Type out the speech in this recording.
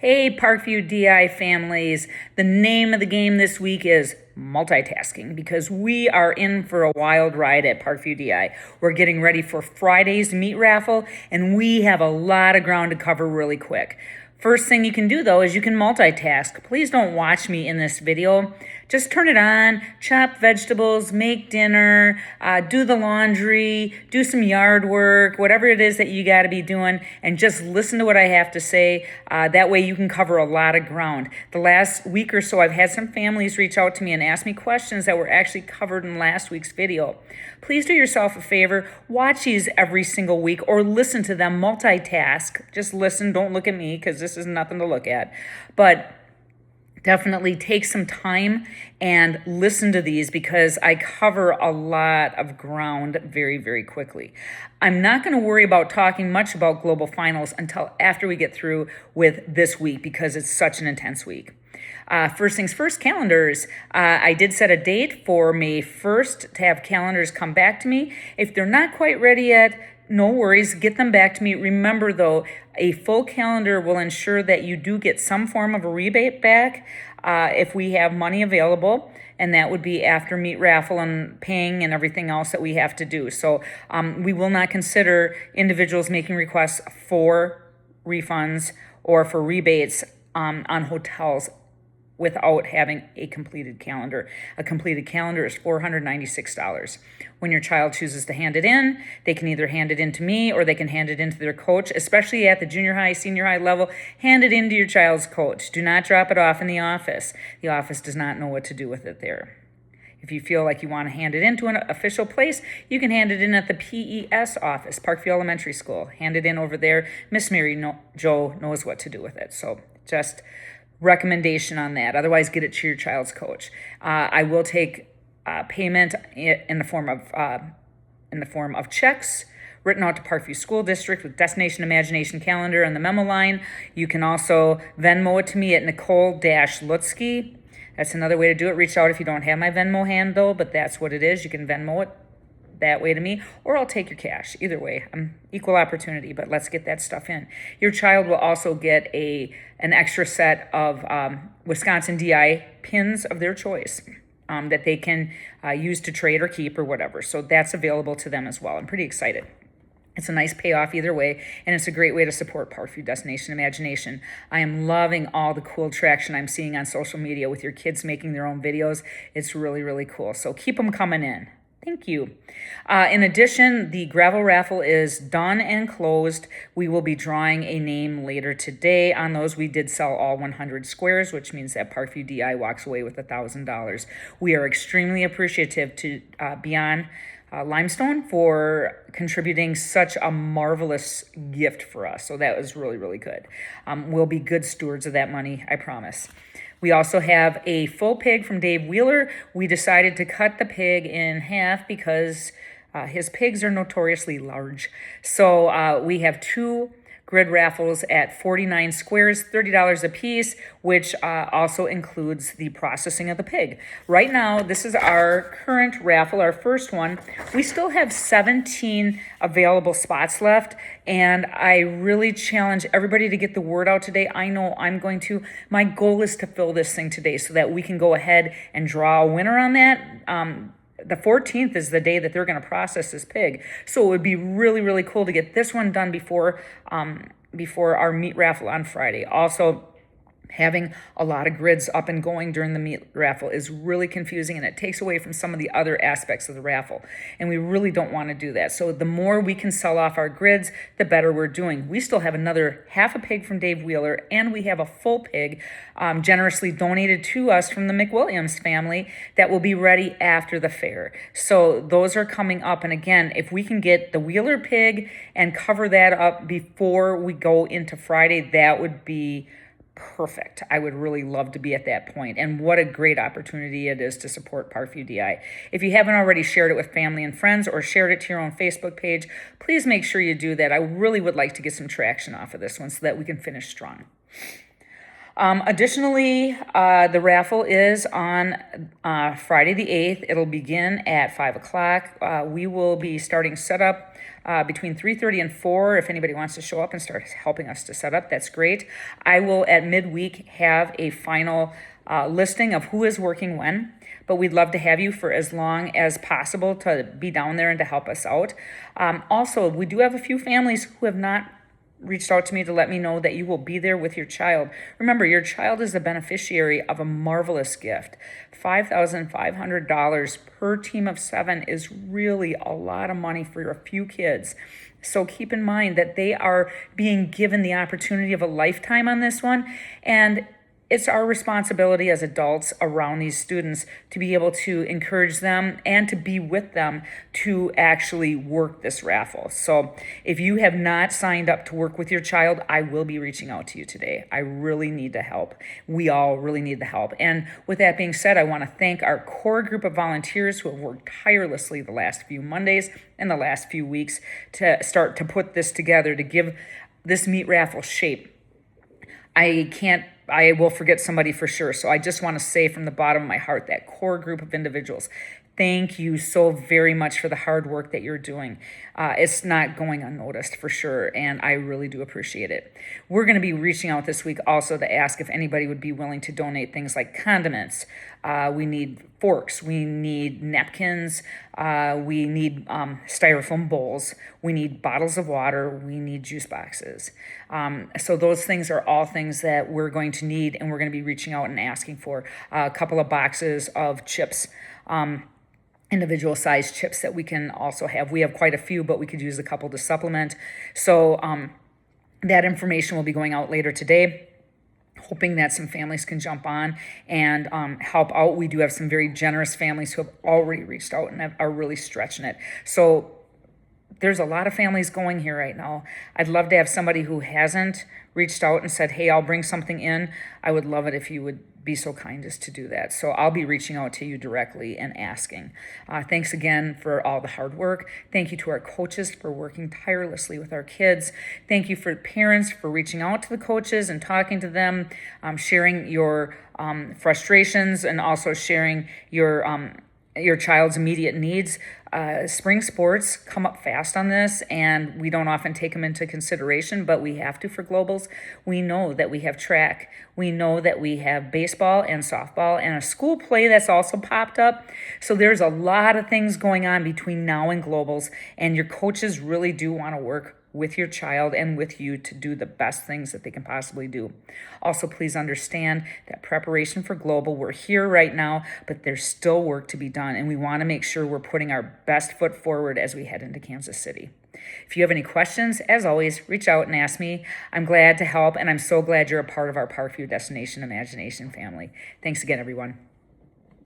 Hey, Parkview DI families. The name of the game this week is multitasking because we are in for a wild ride at Parkview DI. We're getting ready for Friday's meat raffle, and we have a lot of ground to cover really quick. First thing you can do though is you can multitask. Please don't watch me in this video. Just turn it on, chop vegetables, make dinner, do the laundry, do some yard work, whatever it is that you got to be doing, and just listen to what I have to say. That way you can cover a lot of ground. The last week or so, I've had some families reach out to me and ask me questions that were actually covered in last week's video. Please do yourself a favor, watch these every single week or listen to them, multitask. Just listen, don't look at me because this is nothing to look at. But definitely take some time and listen to these because I cover a lot of ground very, very quickly. I'm not going to worry about talking much about global finals until after we get through with this week because it's such an intense week. First things first, calendars. I did set a date for May 1st to have calendars come back to me. If they're not quite ready yet, no worries, get them back to me. Remember though, a full calendar will ensure that you do get some form of a rebate back if we have money available, and that would be after meat raffle and paying and everything else that we have to do. So we will not consider individuals making requests for refunds or for rebates on hotels without having a completed calendar. A completed calendar is $496. When your child chooses to hand it in, they can either hand it in to me or they can hand it in to their coach, especially at the junior high, senior high level. Hand it in to your child's coach. Do not drop it off in the office. The office does not know what to do with it there. If you feel like you want to hand it into an official place, you can hand it in at the PES office, Parkview Elementary School. Hand it in over there. Miss Mary Jo knows what to do with it. So just recommendation on that. Otherwise, get it to your child's coach. I will take payment in the form of checks written out to Parkview School District with Destination Imagination Calendar on the memo line. You can also Venmo it to me at Nicole-Lutsky. That's another way to do it. Reach out if you don't have my Venmo handle, but that's what it is. You can Venmo it that way to me, or I'll take your cash. Either way, I'm equal opportunity, but let's get that stuff in. Your child will also get an extra set of Wisconsin DI pins of their choice that they can use to trade or keep or whatever. So that's available to them as well. I'm pretty excited. It's a nice payoff either way, and it's a great way to support Parkview Destination Imagination. I am loving all the cool traction I'm seeing on social media with your kids making their own videos. It's really, really cool. So keep them coming in. Thank you. In addition, the gravel raffle is done and closed. We will be drawing a name later today on those. We did sell all 100 squares, which means that Parkview DI walks away with $1,000. We are extremely appreciative to Beyond Limestone for contributing such a marvelous gift for us. So that was really, really good. We'll be good stewards of that money, I promise. We also have a full pig from Dave Wheeler. We decided to cut the pig in half because his pigs are notoriously large. So we have two grid raffles at 49 squares, $30 a piece, which also includes the processing of the pig. Right now, this is our current raffle, our first one. We still have 17 available spots left, and I really challenge everybody to get the word out today. I know I'm going to. My goal is to fill this thing today so that we can go ahead and draw a winner on that. The 14th is the day that they're going to process this pig. So it would be really, really cool to get this one done before our meat raffle on Friday. Also, having a lot of grids up and going during the meat raffle is really confusing, and it takes away from some of the other aspects of the raffle. And we really don't want to do that. So the more we can sell off our grids, the better we're doing. We still have another half a pig from Dave Wheeler, and we have a full pig generously donated to us from the McWilliams family that will be ready after the fair. So those are coming up. And again, if we can get the Wheeler pig and cover that up before we go into Friday, that would be perfect. I would really love to be at that point. And what a great opportunity it is to support Parkview DI. If you haven't already shared it with family and friends or shared it to your own Facebook page, please make sure you do that. I really would like to get some traction off of this one so that we can finish strong. Additionally, the raffle is on Friday the 8th. It'll begin at 5 o'clock. We will be starting setup between 3:30 and 4. If anybody wants to show up and start helping us to set up, that's great. I will at midweek have a final listing of who is working when, but we'd love to have you for as long as possible to be down there and to help us out. Also, we do have a few families who have not reached out to me to let me know that you will be there with your child. Remember, your child is the beneficiary of a marvelous gift. $5,500 per team of 7 is really a lot of money for a few kids. So keep in mind that they are being given the opportunity of a lifetime on this one, and it's our responsibility as adults around these students to be able to encourage them and to be with them to actually work this raffle. So if you have not signed up to work with your child, I will be reaching out to you today. I really need the help. We all really need the help. And with that being said, I want to thank our core group of volunteers who have worked tirelessly the last few Mondays and the last few weeks to start to put this together, to give this meat raffle shape. I will forget somebody for sure. So I just want to say from the bottom of my heart, that core group of individuals, thank you so very much for the hard work that you're doing. It's not going unnoticed for sure, and I really do appreciate it. We're going to be reaching out this week also to ask if anybody would be willing to donate things like condiments. We need forks. We need napkins. We need styrofoam bowls. We need bottles of water. We need juice boxes. So those things are all things that we're going to need, and we're going to be reaching out and asking for a couple of boxes of chips. Individual size chips that we can also have. We have quite a few, but we could use a couple to supplement. So that information will be going out later today, hoping that some families can jump on and help out. We do have some very generous families who have already reached out and are really stretching it. So there's a lot of families going here right now. I'd love to have somebody who hasn't reached out and said, hey, I'll bring something in. I would love it if you would be so kind as to do that. So I'll be reaching out to you directly and asking. Thanks again for all the hard work. Thank you to our coaches for working tirelessly with our kids. Thank you for parents for reaching out to the coaches and talking to them, sharing your frustrations, and also sharing your child's immediate needs. Spring sports come up fast on this, and we don't often take them into consideration, but we have to for globals. We know that we have track. We know that we have baseball and softball and a school play that's also popped up. So there's a lot of things going on between now and globals, and your coaches really do want to work with your child and with you to do the best things that they can possibly do. Also, please understand that preparation for global, we're here right now, but there's still work to be done, and we want to make sure we're putting our best foot forward as we head into Kansas City. If you have any questions, as always, reach out and ask me. I'm glad to help, and I'm so glad you're a part of our Parkview Destination Imagination family. Thanks again, everyone.